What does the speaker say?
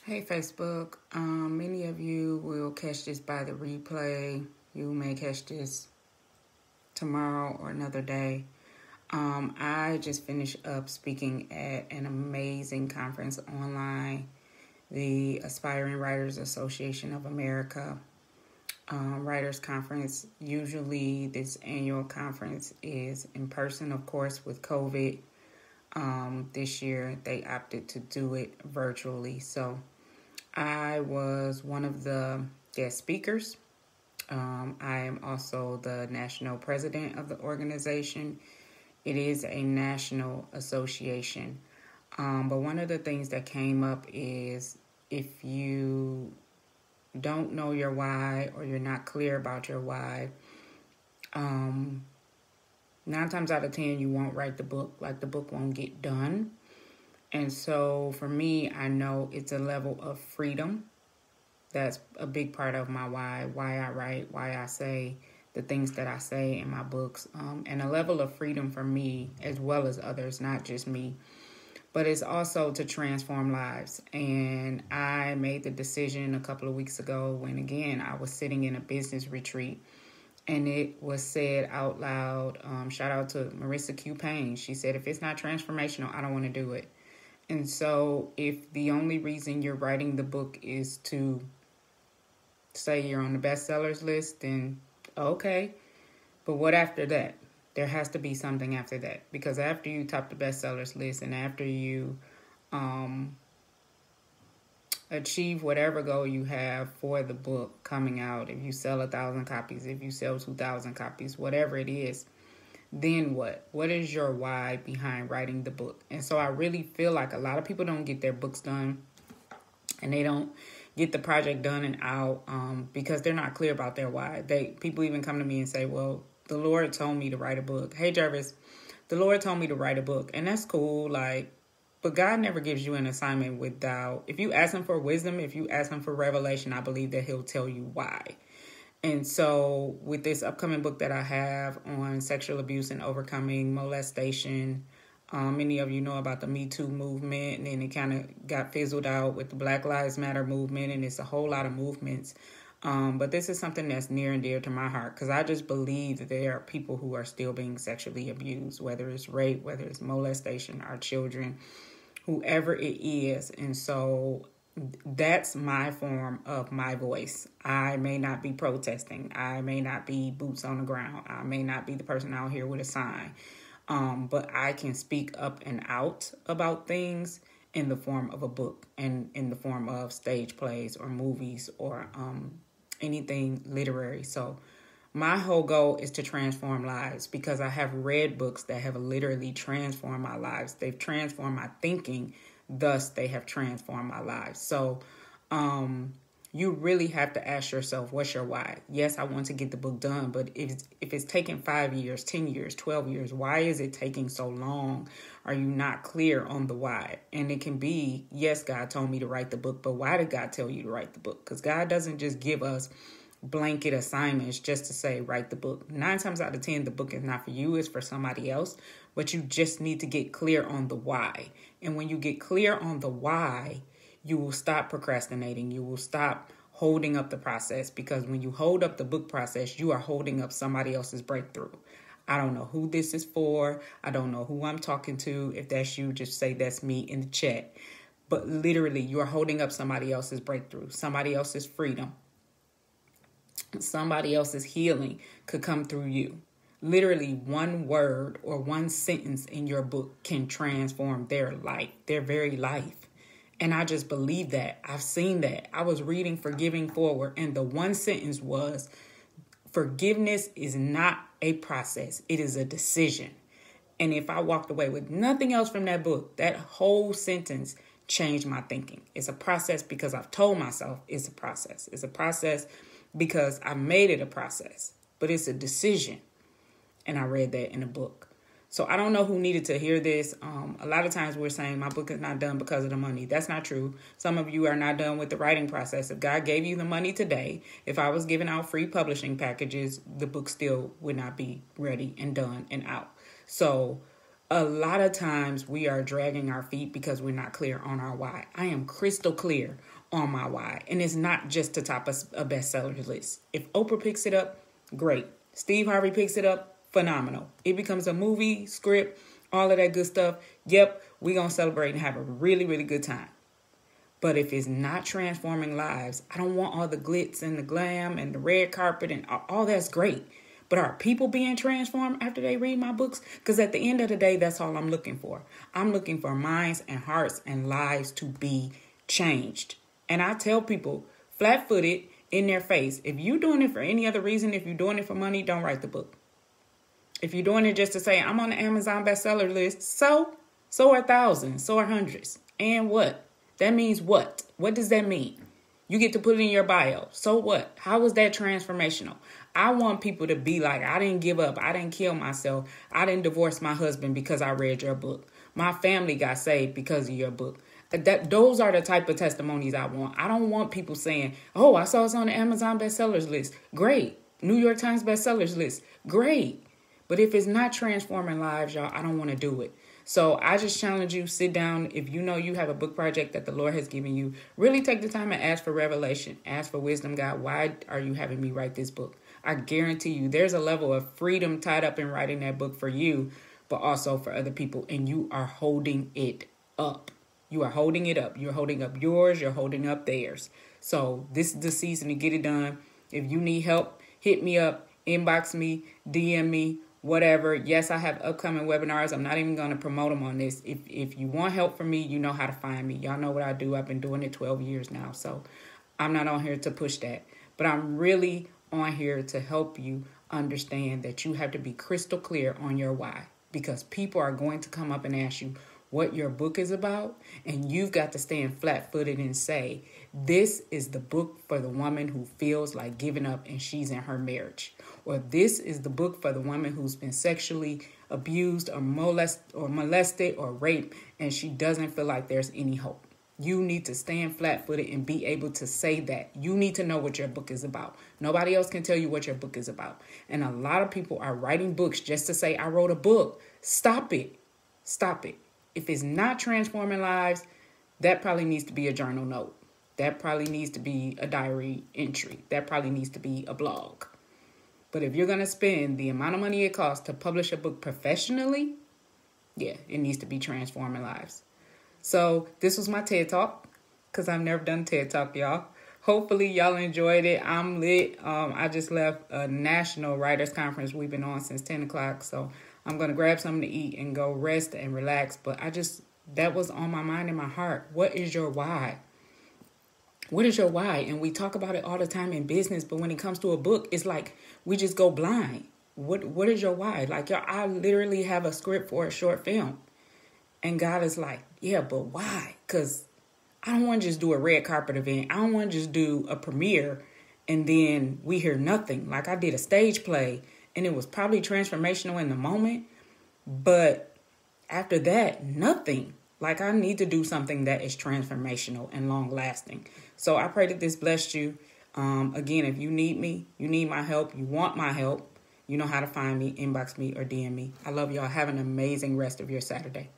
Hey Facebook, many of you will catch this by the replay. You may catch this tomorrow or another day. I just finished up speaking at an amazing conference online, the Aspiring Writers Association of America Writers Conference. Usually this annual conference is in person, of course, with COVID. This year they opted to do it virtually. So I was one of the guest speakers. I am also the national president of the organization. It is a national association. But one of the things that came up is if you don't know your why or you're not clear about your why, 9 times out of 10 you won't write the book. Like, the book won't get done. And so for me, I know it's a level of freedom. That's a big part of my why I write, why I say the things that I say in my books, and a level of freedom for me as well as others, not just me. But it's also to transform lives. And I made the decision a couple of weeks ago when, again, I was sitting in a business retreat and it was said out loud, shout out to Marissa Q. Payne. She said, if it's not transformational, I don't want to do it. And so if the only reason you're writing the book is to say you're on the bestsellers list, then okay. But what after that? There has to be something after that. Because after you top the bestsellers list and after you achieve whatever goal you have for the book coming out, if you sell 1,000 copies, if you sell 2,000 copies, whatever it is, then what? What is your why behind writing the book? And so I really feel like a lot of people don't get their books done and they don't get the project done and out because they're not clear about their why. People even come to me and say, well, the Lord told me to write a book. Hey, Jarvis, the Lord told me to write a book. And that's cool. But God never gives you an assignment without, if you ask him for wisdom, if you ask him for revelation, I believe that he'll tell you why. And so with this upcoming book that I have on sexual abuse and overcoming molestation, many of you know about the Me Too movement, and then it kind of got fizzled out with the Black Lives Matter movement, and it's a whole lot of movements. But this is something that's near and dear to my heart because I just believe that there are people who are still being sexually abused, whether it's rape, whether it's molestation, our children, whoever it is. And so that's my form of my voice. I may not be protesting. I may not be boots on the ground. I may not be the person out here with a sign. But I can speak up and out about things in the form of a book and in the form of stage plays or movies or anything literary. So my whole goal is to transform lives because I have read books that have literally transformed my lives. They've transformed my thinking. Thus, they have transformed my lives. So you really have to ask yourself, what's your why? Yes, I want to get the book done, but if it's taking 5 years, 10 years, 12 years, why is it taking so long? Are you not clear on the why? And it can be, yes, God told me to write the book, but why did God tell you to write the book? Because God doesn't just give us blanket assignments just to say, write the book. 9 times out of 10, the book is not for you, it's for somebody else. But you just need to get clear on the why. And when you get clear on the why, you will stop procrastinating. You will stop holding up the process, because when you hold up the book process, you are holding up somebody else's breakthrough. I don't know who this is for. I don't know who I'm talking to. If that's you, just say that's me in the chat. But literally, you are holding up somebody else's breakthrough, somebody else's freedom. Somebody else's healing could come through you. Literally, one word or one sentence in your book can transform their life, their very life. And I just believe that. I've seen that. I was reading Forgiving Forward, and the one sentence was, forgiveness is not a process. It is a decision. And if I walked away with nothing else from that book, that whole sentence changed my thinking. It's a process because I've told myself it's a process. It's a process because I made it a process, but it's a decision. And I read that in a book. So I don't know who needed to hear this. A lot of times we're saying my book is not done because of the money. That's not true. Some of you are not done with the writing process. If God gave you the money today, if I was giving out free publishing packages, the book still would not be ready and done and out. So A lot of times we are dragging our feet because we're not clear on our why. I am crystal clear on my why. And it's not just to top a bestseller list. If Oprah picks it up, great. Steve Harvey picks it up, phenomenal. It becomes a movie, script, all of that good stuff. Yep, we're going to celebrate and have a really, really good time. But if it's not transforming lives, I don't want all the glitz and the glam and the red carpet and all that's great. But are people being transformed after they read my books? Because at the end of the day, that's all I'm looking for. I'm looking for minds and hearts and lives to be changed. And I tell people, flat-footed, in their face, if you're doing it for any other reason, if you're doing it for money, don't write the book. If you're doing it just to say, I'm on the Amazon bestseller list, so are thousands, so are hundreds. And what? That means what? What does that mean? You get to put it in your bio. So what? How was that transformational? I want people to be like, I didn't give up. I didn't kill myself. I didn't divorce my husband because I read your book. My family got saved because of your book. Those are the type of testimonies I want. I don't want people saying, oh, I saw it's on the Amazon bestsellers list. Great. New York Times bestsellers list. Great. But if it's not transforming lives, y'all, I don't want to do it. So I just challenge you, sit down. If you know you have a book project that the Lord has given you, really take the time and ask for revelation. Ask for wisdom. God, why are you having me write this book? I guarantee you there's a level of freedom tied up in writing that book for you, but also for other people. And you are holding it up. You are holding it up. You're holding up yours. You're holding up theirs. So this is the season to get it done. If you need help, hit me up, inbox me, DM me, whatever. Yes, I have upcoming webinars. I'm not even going to promote them on this. If you want help from me, you know how to find me. Y'all know what I do. I've been doing it 12 years now. So I'm not on here to push that. But I'm really on here to help you understand that you have to be crystal clear on your why. Because people are going to come up and ask you what your book is about. And you've got to stand flat-footed and say, this is the book for the woman who feels like giving up and she's in her marriage. Or this is the book for the woman who's been sexually abused or molested or raped and she doesn't feel like there's any hope. You need to stand flat-footed and be able to say that. You need to know what your book is about. Nobody else can tell you what your book is about. And a lot of people are writing books just to say, I wrote a book. Stop it. Stop it. If it's not transforming lives, that probably needs to be a journal note. That probably needs to be a diary entry. That probably needs to be a blog. But if you're going to spend the amount of money it costs to publish a book professionally, yeah, it needs to be transforming lives. So this was my TED Talk, because I've never done TED Talk, y'all. Hopefully y'all enjoyed it. I'm lit. I just left a national writers conference we've been on since 10 o'clock. So I'm going to grab something to eat and go rest and relax. But that was on my mind and my heart. What is your why? What is your why? And we talk about it all the time in business. But when it comes to a book, it's like we just go blind. What is your why? Like, y'all, I literally have a script for a short film. And God is like, yeah, but why? Because I don't want to just do a red carpet event. I don't want to just do a premiere and then we hear nothing. Like I did a stage play and it was probably transformational in the moment. But after that, nothing. Like I need to do something that is transformational and long lasting. So I pray that this blessed you. Again, if you need me, you need my help, you want my help, you know how to find me, inbox me or DM me. I love y'all. Have an amazing rest of your Saturday.